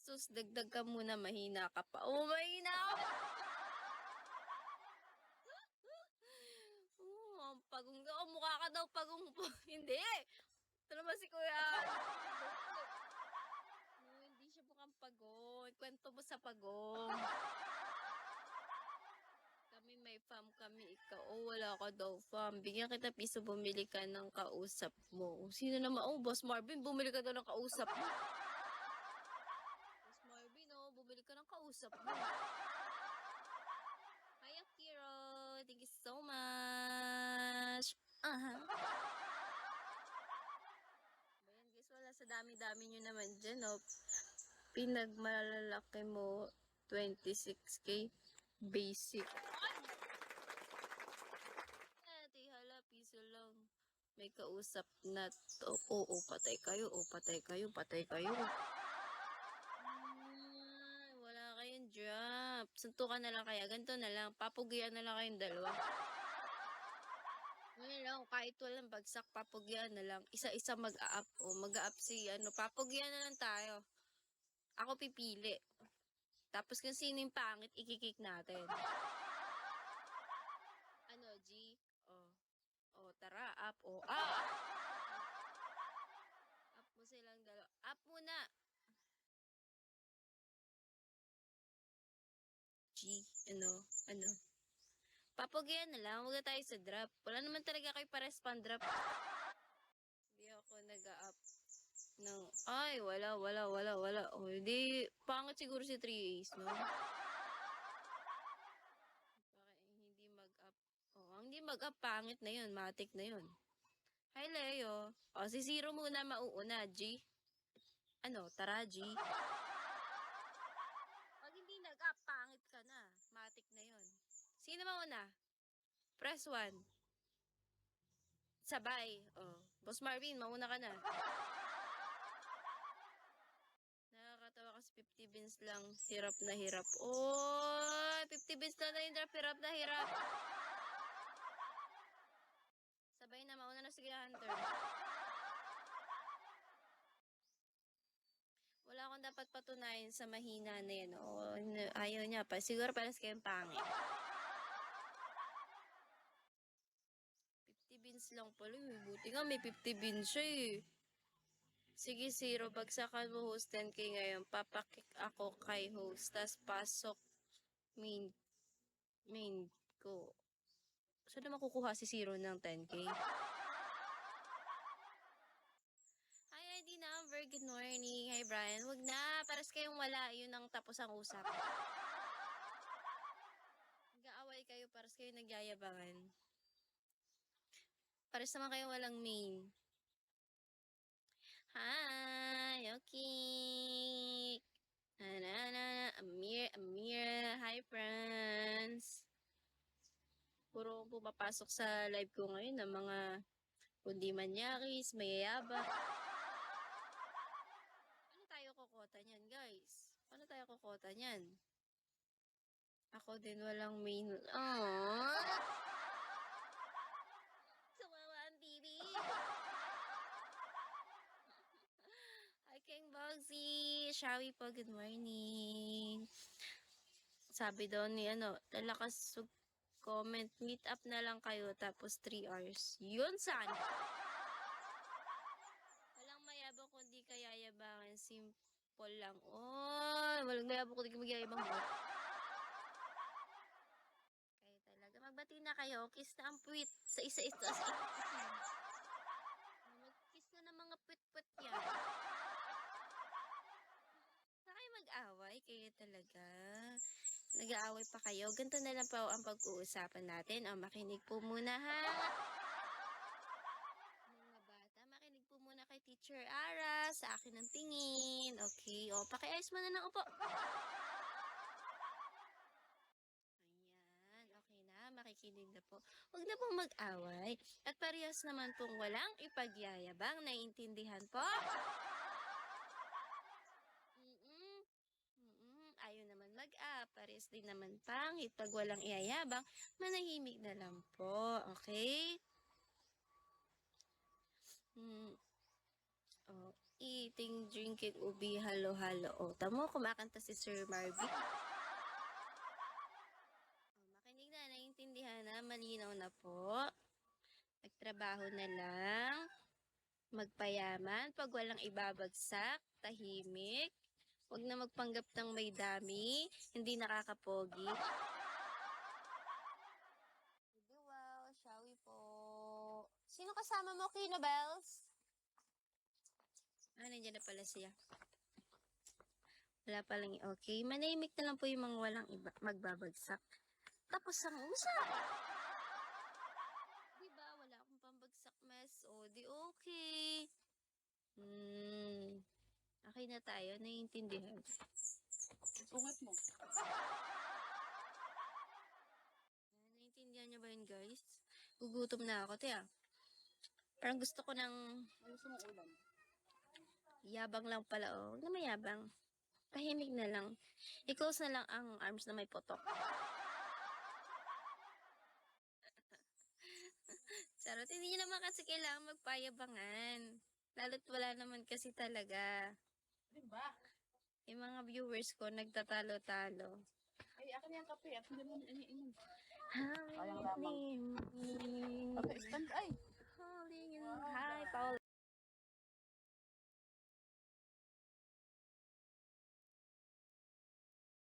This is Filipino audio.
Sus, dagdag ka muna, mahina ka pa. Oh, mahina ka pa. Ang pagong daw. Mukha ka daw pagong. Hindi. Ito naman si Kuya. No, hindi siya mukhang pagong. Kwento mo sa pagong. Kami may fam kami, ikaw. Oh, wala ka daw fam. Bigyan kita piso, bumili ka ng kausap mo. Sino naman? Oh, Boss Marvin, bumili ka daw ng kausap mo. Boss Marvin, oh, bumili ka ng kausap mo. Hi, Akiro. Thank you so much. Ayan, guys, wala sa dami-dami nyo naman dyan, oh. Pinagmalalaki mo, 26K. Basic. Hala, piso lang. May kausap na to. Oo, patay kayo. Oo, patay kayo. Patay kayo. Wala kayong drop. Suntukan na lang kaya. Ganito na lang. Papugian na lang kayong dalawa. Ngayon lang, kahit walang bagsak, papugian na lang. Isa-isa mag-a-up. O, mag-a-up si, papugian na lang tayo. Ako pipili. Tapos kung sino yung pangit, ikikik natin. G? Oh, tara, up. Oh, up mo silang dalawa. Up muna. G, ano. Papagyan na lang, huwag na tayo sa drop. Wala naman talaga kayo pares pan drop. Hindi ako nag-up ng, ay, wala. O, hindi, pangit siguro si 3A's, no? Bakit hindi mag-up? Oh, ang hindi mag-up, pangit na yun, matik na yun. Hi, Leo. O, si Zero muna mauuna, G. Tara, G. Pag hindi nag-up, pangit ka na. Matik na yun. Sino mauna? Press 1. Sabay. Oh. Boss Marvin, mauna ka na. Nakakatawa kasi 50 bins lang. Hirap na hirap. Oh, 50 bins lang na yung drop. Hirap na hirap. Sabay na, mauna na sige, Hunter. Wala akong dapat patunayan sa mahina na yan. Oh, ayaw niya pa. Siguro palas kayong pangit. 50 bins lang pala. Buti nga may 50 bins siya eh. Sige, Zero. Bagsakan mo host 10K ngayon. Papakik ako kay host. Tas pasok main ko. Saan naman kukuha si Zero ng 10K? Hi, ID number. Good morning. Hi, Brian. Wag na. Paras kayong wala. Yun ang tapos ang usap. Nag-aaway kayo. Paras kayo nagyayabangan. Paras naman kayo walang main. Hi, okay. Amir. Hi, friends. Puro pumapasok sa live ko ngayon ng mga kundi manyakis, mayayaba. Paano tayo kokota niyan, guys? Paano tayo kokota niyan? Ako din walang main. Sumawa ang TV. Hi, King Bogsy. Shawi po, good morning. Sabi daw ni lalakas comment, meet up na lang kayo tapos 3 hours. Yun saan? Walang mayabang kundi kayayabangan. Simple lang. Oh, walang mayabang kundi magyayabang mo. Kayo talaga. Magbati na kayo. Kiss na ang puwit sa isa-isa. Mag-kiss na ng mga puwit-puwit yan. Saan kayo mag-away? Kayo talaga. Nag-aaway pa kayo. Ganito na lang po ang pag-uusapan natin. Makinig po muna ha. Mga bata, makinig po muna kay Teacher Ara sa akin ng tingin. Okay, pakiayos mo na ng upo. Ayan, okay na. Makikinig na po. Huwag na pong mag-away. At parehas naman pong walang ipagyayabang. Naiintindihan po? Ayaw naman parehas din naman pangit. Pag walang iyayabang, manahimik na lang po. Okay? eating, drinking, ubi, halo-halo. O, tamo, kumakanta si Sir Marvin. Makinig na, naiintindihan na, malinaw na po. Magtrabaho na lang, magpayaman, pag walang ibabagsak, tahimik, huwag na magpanggap ng may dami, hindi nakakapogi. Wow, shawi po. Sino kasama mo, Kino Bells? Nandiyan na pala siya. Wala palang okay. Manahimik na lang po yung mga walang magbabagsak. Tapos ang usap. Diba, wala akong pambagsak mess. O, di okay. Okay na tayo. Naiintindihan. Sungat mo. Naiintindihan niyo ba yun, guys? Gugutom na ako, tiya. Parang gusto ko ng Ano gusto mong ulam? yabang lang pala. O, na mayabang. Tahimik na lang. I-close na lang ang arms na may potok. Charot, hindi nyo naman kasi kailangan magpayabangan. Lalo't wala naman kasi talaga. Diba? Yung mga viewers ko nagtatalo-talo. Ay, akin yung kape at hindi mo iniinom. Sayang lamang. Okay, stand. Ay,